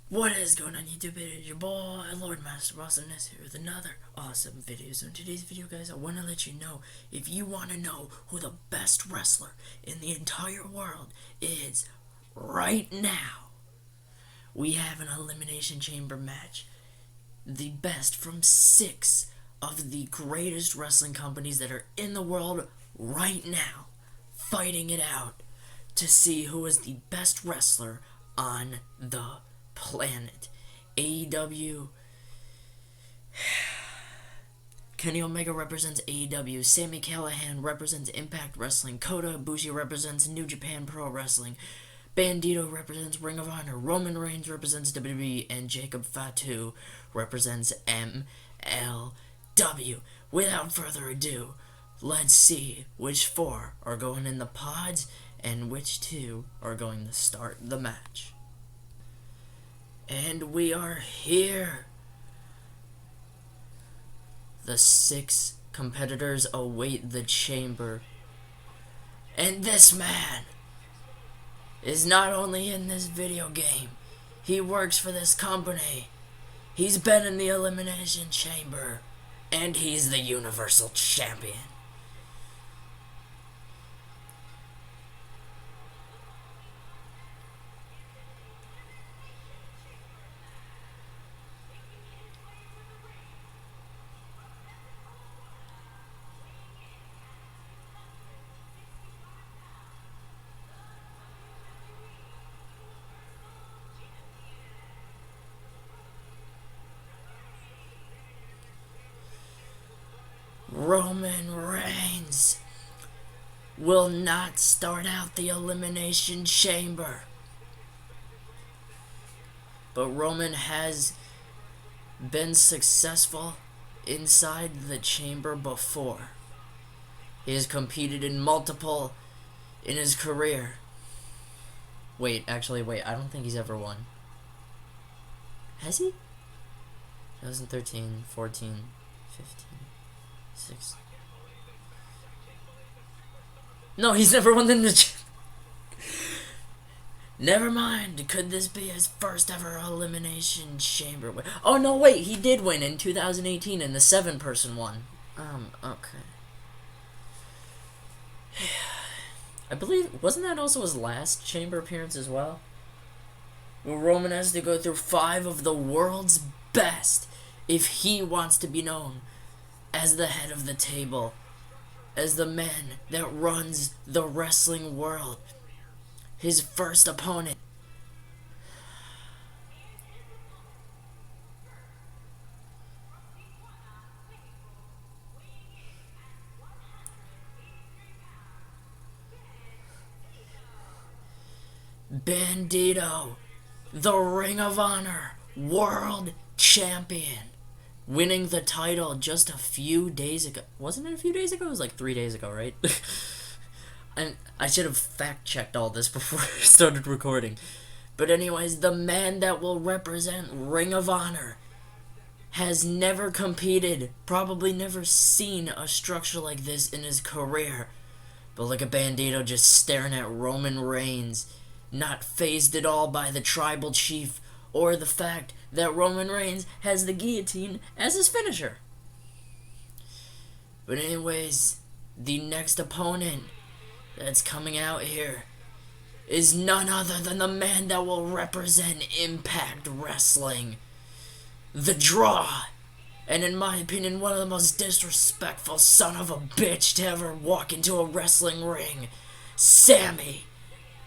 What is going on YouTube? It is your boy, Lord Master Awesomeness here with another awesome video. So in today's video, guys, I want to let you know, if you want to know who the best wrestler in the entire world is right now, we have an Elimination Chamber match. The best from 6 of the greatest wrestling companies that are in the world right now, fighting it out to see who is the best wrestler on the planet. AEW. Kenny Omega represents AEW. Sami Callihan represents Impact Wrestling. Kota Ibushi represents New Japan Pro Wrestling. Bandito represents Ring of Honor. Roman Reigns represents WWE. And Jacob Fatu represents MLW. Without further ado, let's see which 4 are going in the pods and which 2 are going to start the match. And we are here. The 6 competitors await the chamber. And this man is not only in this video game, he works for this company. He's been in the Elimination Chamber, and he's the Universal Champion. Roman Reigns will not start out the Elimination Chamber. But Roman has been successful inside the chamber before. He has competed in multiple in his career. Wait, I don't think he's ever won. Has he? 2013, 14, 15, 16. No, he's never won the Never mind. Could this be his first ever Elimination Chamber win? Oh, no, wait. He did win in 2018 in the 7-person one. Okay. I believe, wasn't that also his last chamber appearance as well? Well, Roman has to go through 5 of the world's best if he wants to be known as the head of the table, as the man that runs the wrestling world. His first opponent, Bandito, the Ring of Honor World Champion, winning the title just a few days ago. Wasn't it a few days ago? It was like 3 days ago, right? And I should have fact-checked all this before I started recording. But anyways, the man that will represent Ring of Honor has never competed, probably never seen a structure like this in his career. But look at Bandito just staring at Roman Reigns, not fazed at all by the tribal chief or the fact that Roman Reigns has the guillotine as his finisher. But anyways, the next opponent that's coming out here is none other than the man that will represent Impact Wrestling. The Draw. And in my opinion, one of the most disrespectful son of a bitch to ever walk into a wrestling ring. Sami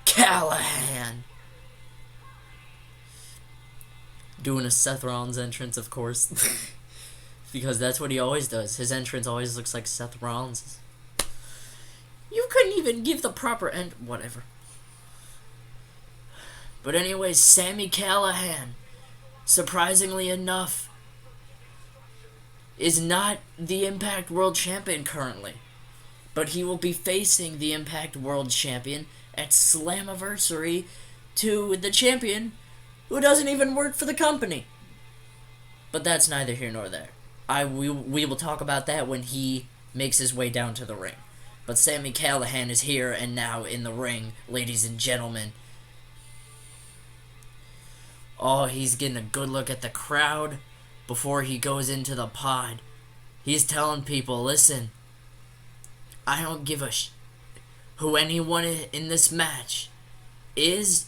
Callihan. Doing a Seth Rollins entrance, of course. Because that's what he always does. His entrance always looks like Seth Rollins'. You couldn't even give the proper whatever. But anyways, Sami Callihan, surprisingly enough, is not the Impact World Champion currently. But he will be facing the Impact World Champion at Slammiversary to the champion who doesn't even work for the company. But that's neither here nor there. We will talk about that when he makes his way down to the ring. But Sami Callihan is here and now in the ring, ladies and gentlemen. Oh, he's getting a good look at the crowd before he goes into the pod. He's telling people, listen, I don't give a who anyone in this match is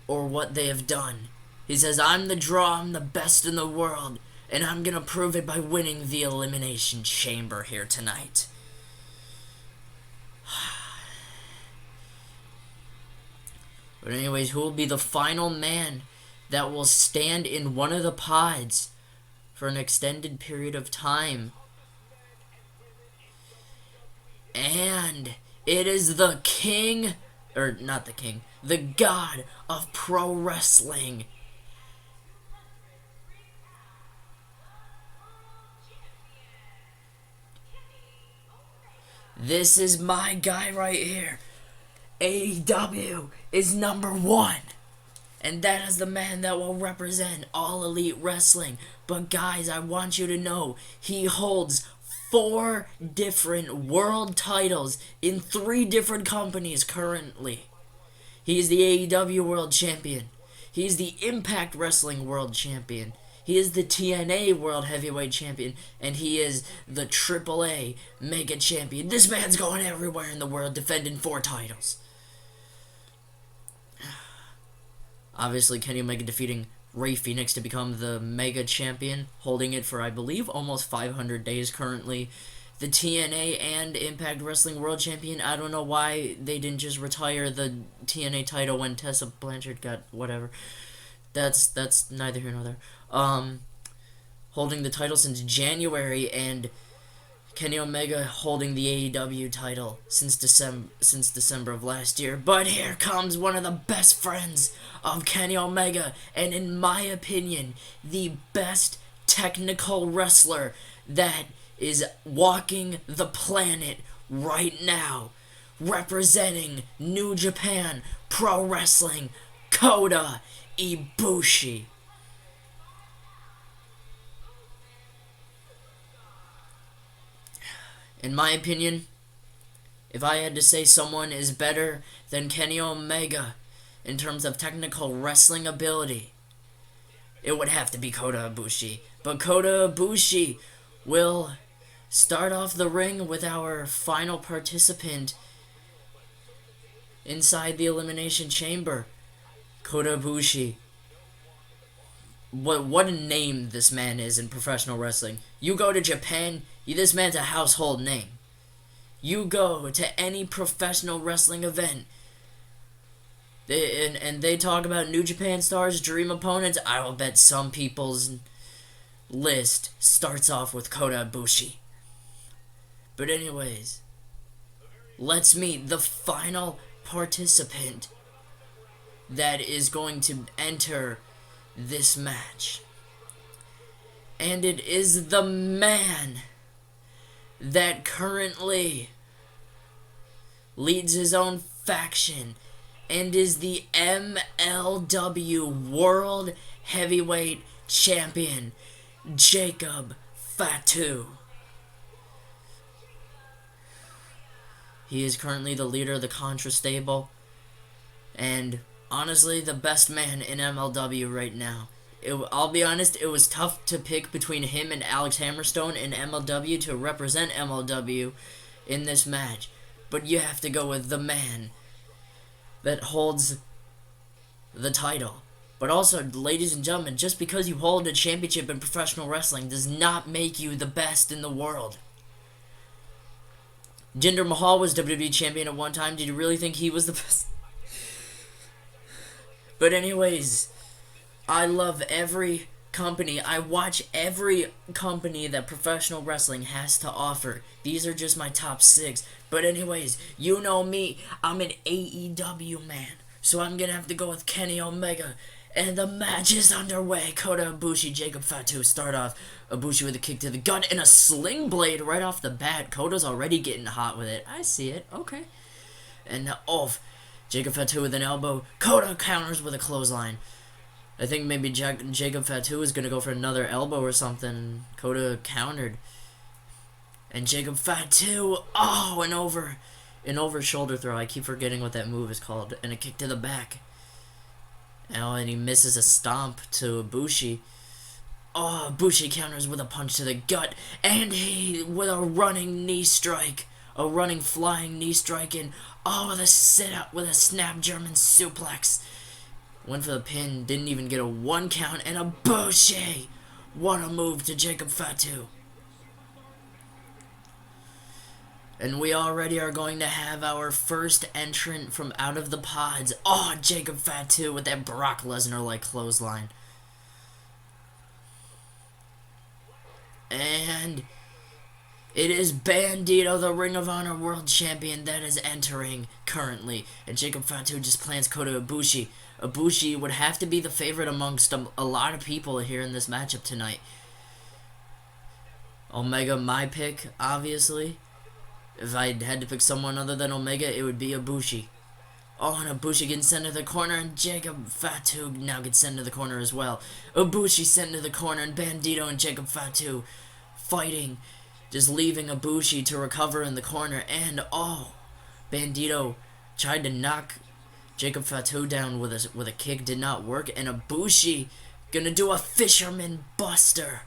or what they have done. He says, I'm the draw, I'm the best in the world, and I'm gonna prove it by winning the Elimination Chamber here tonight. But anyways, who will be the final man that will stand in one of the pods for an extended period of time? And it is the king, or not the king, the god of pro wrestling. This is my guy right here. AEW is #1. And that is the man that will represent All Elite Wrestling. But guys, I want you to know, he holds 4 different world titles in 3 different companies currently. He is the AEW World Champion. He is the Impact Wrestling World Champion. He is the TNA World Heavyweight Champion. And he is the AAA Mega Champion. This man's going everywhere in the world defending 4 titles. Obviously, Kenny Omega defeating Rey Fenix to become the Mega Champion, holding it for, I believe, almost 500 days currently. The TNA and Impact Wrestling World Champion, I don't know why they didn't just retire the TNA title when Tessa Blanchard got whatever. That's neither here nor there. Holding the title since January, and Kenny Omega holding the AEW title since December of last year. But here comes one of the best friends of Kenny Omega, and in my opinion, the best technical wrestler that is walking the planet right now, representing New Japan Pro Wrestling, Kota Ibushi. In my opinion, if I had to say someone is better than Kenny Omega in terms of technical wrestling ability, it would have to be Kota Ibushi. But Kota Ibushi will start off the ring with our final participant inside the Elimination Chamber. Kota Ibushi. What a name this man is in professional wrestling. You go to Japan, this man's a household name. You go to any professional wrestling event, and they talk about New Japan stars, dream opponents, I will bet some people's list starts off with Kota Ibushi. But anyways, let's meet the final participant that is going to enter this match. And it is the man that currently leads his own faction and is the MLW World Heavyweight Champion, Jacob Fatu. He is currently the leader of the Contra stable, and honestly, the best man in MLW right now. I'll be honest, it was tough to pick between him and Alex Hammerstone in MLW to represent MLW in this match. But you have to go with the man that holds the title. But also, ladies and gentlemen, just because you hold a championship in professional wrestling does not make you the best in the world. Jinder Mahal was WWE champion at one time. Did you really think he was the best? But anyways, I love every company. I watch every company that professional wrestling has to offer. These are just my top 6. But anyways, you know me. I'm an AEW man. So I'm going to have to go with Kenny Omega. And the match is underway. Kota Ibushi, Jacob Fatu start off. Ibushi with a kick to the gut and a sling blade right off the bat. Kota's already getting hot with it. I see it. Okay. And now off. Jacob Fatu with an elbow. Kota counters with a clothesline. I think maybe Jacob Fatu is going to go for another elbow or something. Kota countered. And Jacob Fatu, an over shoulder throw. I keep forgetting what that move is called. And a kick to the back. Oh, and he misses a stomp to Ibushi. Oh, Ibushi counters with a punch to the gut, and he with a running knee strike, a running flying knee strike, and oh, with a sit up with a snap German suplex. Went for the pin, didn't even get a 1 count, and Ibushi! What a move to Jacob Fatu. And we already are going to have our first entrant from out of the pods. Oh, Jacob Fatu with that Brock Lesnar-like clothesline. And it is Bandito, the Ring of Honor World Champion, that is entering currently. And Jacob Fatu just plants Kota Ibushi. Ibushi would have to be the favorite amongst a lot of people here in this matchup tonight. Omega, my pick, obviously. If I had to pick someone other than Omega, it would be Ibushi. Oh, and Ibushi gets sent to the corner, and Jacob Fatu now gets sent to the corner as well. Ibushi sent to the corner, and Bandito and Jacob Fatu fighting, just leaving Ibushi to recover in the corner. And oh, Bandito tried to knock Jacob Fatu down with a kick, did not work, and Ibushi gonna do a Fisherman Buster.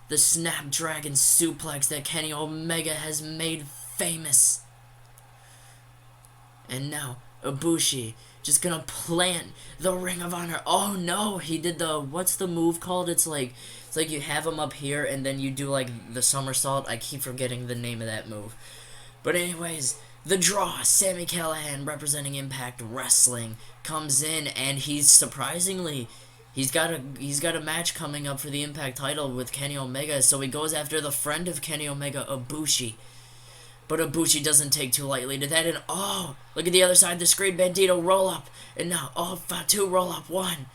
The Snapdragon suplex that Kenny Omega has made famous. And now, Ibushi just gonna plant the Ring of Honor. Oh no, he did the, what's the move called? It's like you have him up here and then you do like the somersault. I keep forgetting the name of that move. But anyways, the draw, Sami Callihan representing Impact Wrestling comes in, and he's surprisingly, he's got a match coming up for the Impact title with Kenny Omega, so he goes after the friend of Kenny Omega, Ibushi. But Ibushi doesn't take too lightly to that, and oh, look at the other side of the screen, Bandito roll up, and now, oh, Fatu roll up, 1.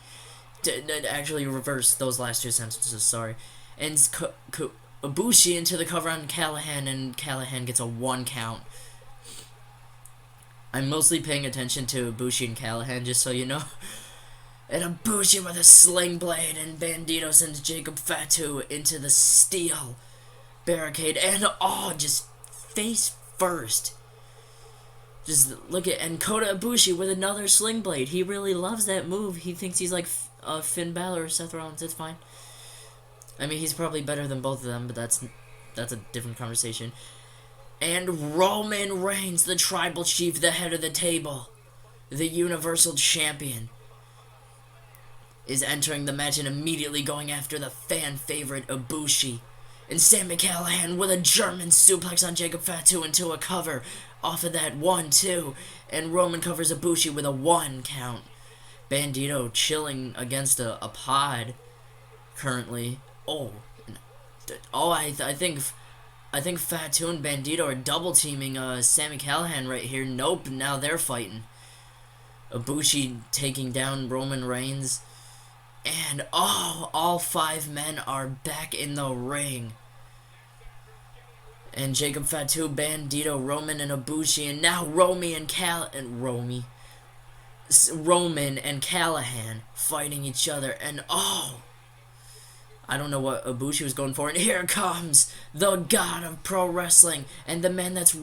Actually, reverse those last 2 sentences, sorry. And Ibushi into the cover on Callihan, and Callihan gets a 1 count. I'm mostly paying attention to Ibushi and Callihan, just so you know. And Ibushi with a sling blade, and Bandito sends Jacob Fatu into the steel barricade, and oh, just face first. Just look at, and Kota Ibushi with another sling blade. He really loves that move. He thinks he's like Finn Balor or Seth Rollins. It's fine. I mean, he's probably better than both of them, but that's a different conversation. And Roman Reigns, the tribal chief, the head of the table, the Universal Champion, is entering the match and immediately going after the fan favorite Ibushi. And Sami Callihan with a German suplex on Jacob Fatu into a cover off of that 1-2. And Roman covers Ibushi with a 1 count. Bandito chilling against a pod currently. I think Fatu and Bandito are double teaming Sami Callihan right here. Nope, now they're fighting. Ibushi taking down Roman Reigns. And oh, all 5 men are back in the ring. And Jacob Fatu, Bandito, Roman, and Ibushi, and now Roman and Callihan fighting each other. And oh, I don't know what Ibushi was going for. And here comes the god of pro wrestling and the man that's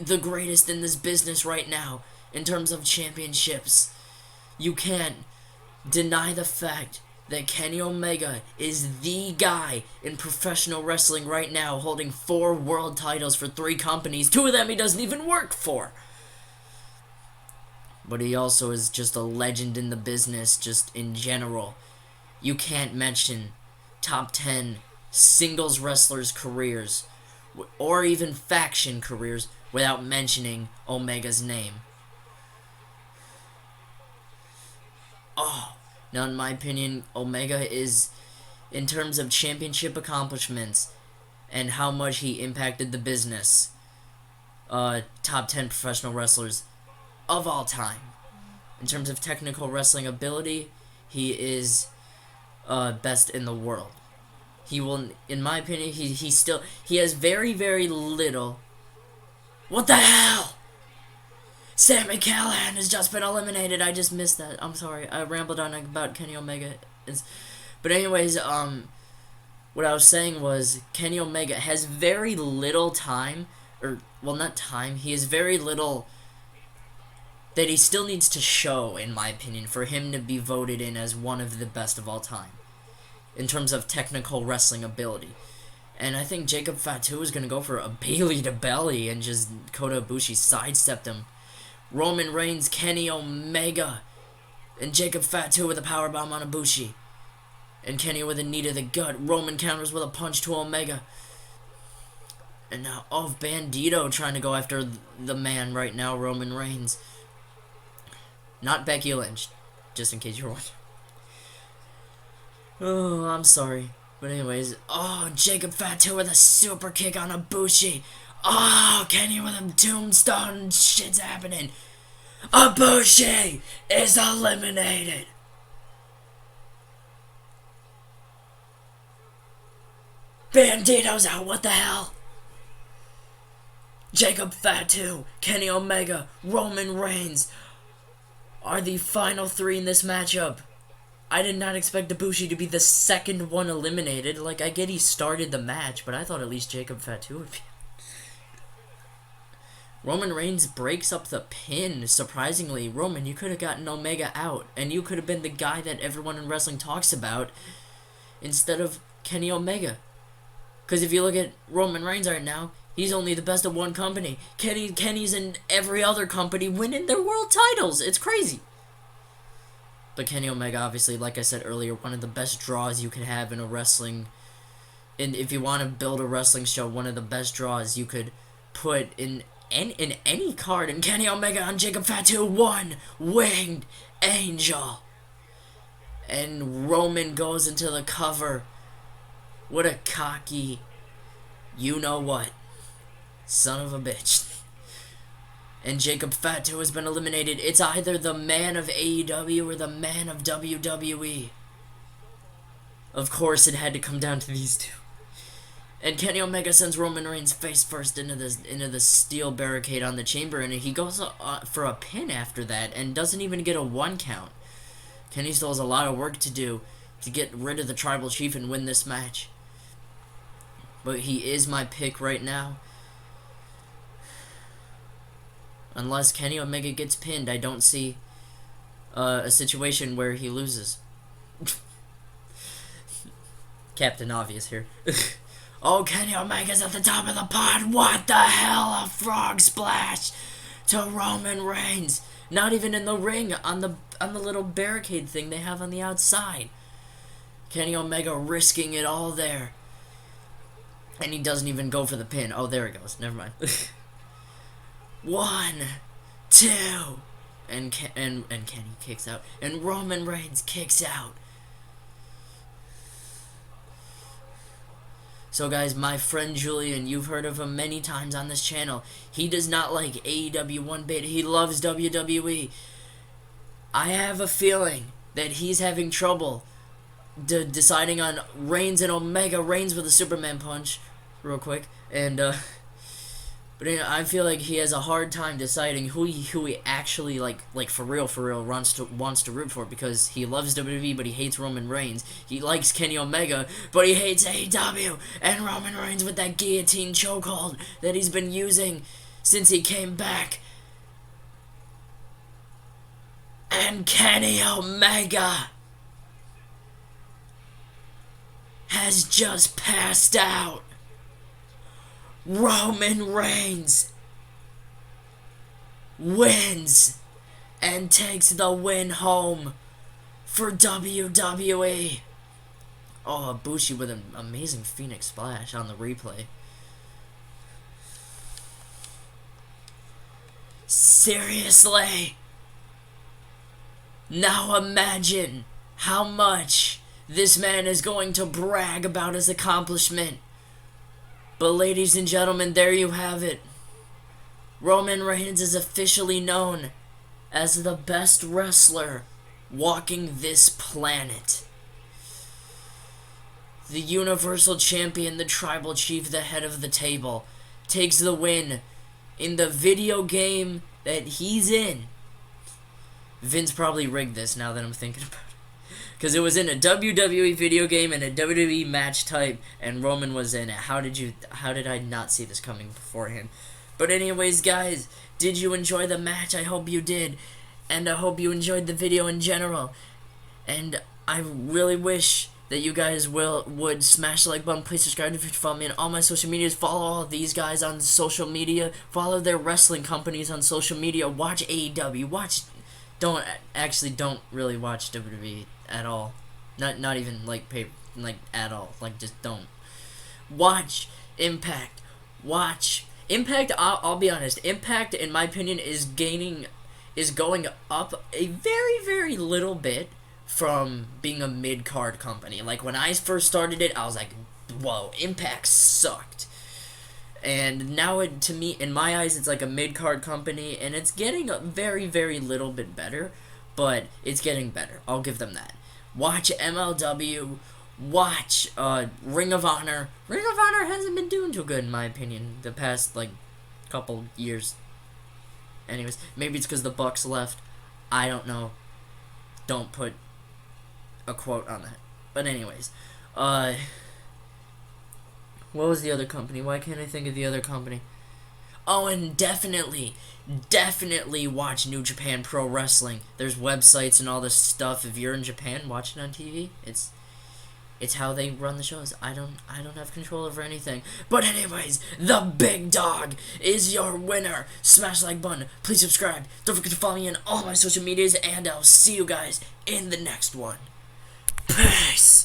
the greatest in this business right now in terms of championships. You can't deny the fact that Kenny Omega is the guy in professional wrestling right now, holding 4 world titles for 3 companies. 2 of them he doesn't even work for. But he also is just a legend in the business, just in general. You can't mention top 10 singles wrestlers' careers, or even faction careers, without mentioning Omega's name. Oh, now in my opinion, Omega is, in terms of championship accomplishments and how much he impacted the business, top 10 professional wrestlers of all time. In terms of technical wrestling ability, he is best in the world. He will, in my opinion, he has very, very little. What the hell? Sami Callihan has just been eliminated. I just missed that. I'm sorry. I rambled on about Kenny Omega. But anyways, what I was saying was Kenny Omega has very little time, or, well, not time. He has very little that he still needs to show, in my opinion, for him to be voted in as one of the best of all time in terms of technical wrestling ability. And I think Jacob Fatu is going to go for a Bailey to belly, and just Kota Ibushi sidestepped him. Roman Reigns, Kenny Omega, and Jacob Fatu with a powerbomb on Ibushi. And Kenny with a knee to the gut. Roman counters with a punch to Omega. And now, Bandito trying to go after the man right now, Roman Reigns. Not Becky Lynch, just in case you're wondering. Oh, I'm sorry. But anyways, Jacob Fatu with a super kick on Ibushi. Kenny with a tombstone. Shit's happening. Ibushi is eliminated. Bandito's out. What the hell? Jacob Fatu, Kenny Omega, Roman Reigns are the final three in this matchup. I did not expect Ibushi to be the second one eliminated. Like, I get he started the match, but I thought at least Jacob Fatu would be. Roman Reigns breaks up the pin. Surprisingly, Roman, you could have gotten Omega out, and you could have been the guy that everyone in wrestling talks about instead of Kenny Omega. Because if you look at Roman Reigns right now, he's only the best of one company. Kenny's in every other company winning their world titles. It's crazy. But Kenny Omega, obviously, like I said earlier, one of the best draws you can have in a wrestling... And if you want to build a wrestling show, one of the best draws you could put in any card. And Kenny Omega on Jacob Fatu, one winged angel. And Roman goes into the cover. What a cocky... You know what? Son of a bitch. And Jacob Fatu has been eliminated. It's either the man of AEW or the man of WWE. Of course, it had to come down to these two. And Kenny Omega sends Roman Reigns face first into the steel barricade on the chamber, and he goes for a pin after that and doesn't even get a 1 count. Kenny still has a lot of work to do to get rid of the Tribal Chief and win this match. But he is my pick right now. Unless Kenny Omega gets pinned, I don't see a situation where he loses. Captain Obvious here. Kenny Omega's at the top of the pod. What the hell? A frog splash to Roman Reigns. Not even in the ring, on the little barricade thing they have on the outside. Kenny Omega risking it all there. And he doesn't even go for the pin. Oh, there it goes. Never mind. 1, 2, and Kenny kicks out, and Roman Reigns kicks out. So guys, my friend Julian, you've heard of him many times on this channel. He does not like AEW one bit. He loves WWE. I have a feeling that he's having trouble deciding on Reigns and Omega. Reigns with a Superman punch, real quick, and but I feel like he has a hard time deciding who he actually like for real wants to root for, because he loves WWE but he hates Roman Reigns. He likes Kenny Omega but he hates AEW, and Roman Reigns with that guillotine chokehold that he's been using since he came back. And Kenny Omega has just passed out. Roman Reigns wins and takes the win home for WWE. Ibushi with an amazing Phoenix Splash on the replay. Seriously? Now imagine how much this man is going to brag about his accomplishment. But ladies and gentlemen, there you have it. Roman Reigns is officially known as the best wrestler walking this planet. The Universal Champion, the Tribal Chief, the head of the table, takes the win in the video game that he's in. Vince probably rigged this now that I'm thinking about it. Because it was in a WWE video game and a WWE match type, and Roman was in it. How did I not see this coming beforehand? But anyways, guys, Did you enjoy the match? I hope you did. And I hope you enjoyed the video in general. And I really wish that you guys would smash the like button, please subscribe, follow me on all my social medias, follow all these guys on social media, follow their wrestling companies on social media, watch AEW, don't really watch WWE at all, not even like at all, like just don't. Watch Impact, I'll be honest, Impact in my opinion is going up a very, very little bit from being a mid-card company. Like, when I first started it, I was like, whoa, Impact sucked. And now, to me, in my eyes, it's like a mid-card company, and it's getting a very, very little bit better, but it's getting better. I'll give them that. Watch MLW, watch Ring of Honor. Ring of Honor hasn't been doing too good, in my opinion, the past, like, couple years. Anyways, maybe it's because the Bucks left. I don't know. Don't put a quote on that. But anyways, what was the other company? Why can't I think of the other company? Oh, and definitely watch New Japan Pro Wrestling. There's websites and all this stuff. If you're in Japan, watch it on TV. It's how they run the shows. I don't have control over anything. But anyways, the big dog is your winner. Smash the like button. Please subscribe. Don't forget to follow me on all my social medias, and I'll see you guys in the next one. Peace.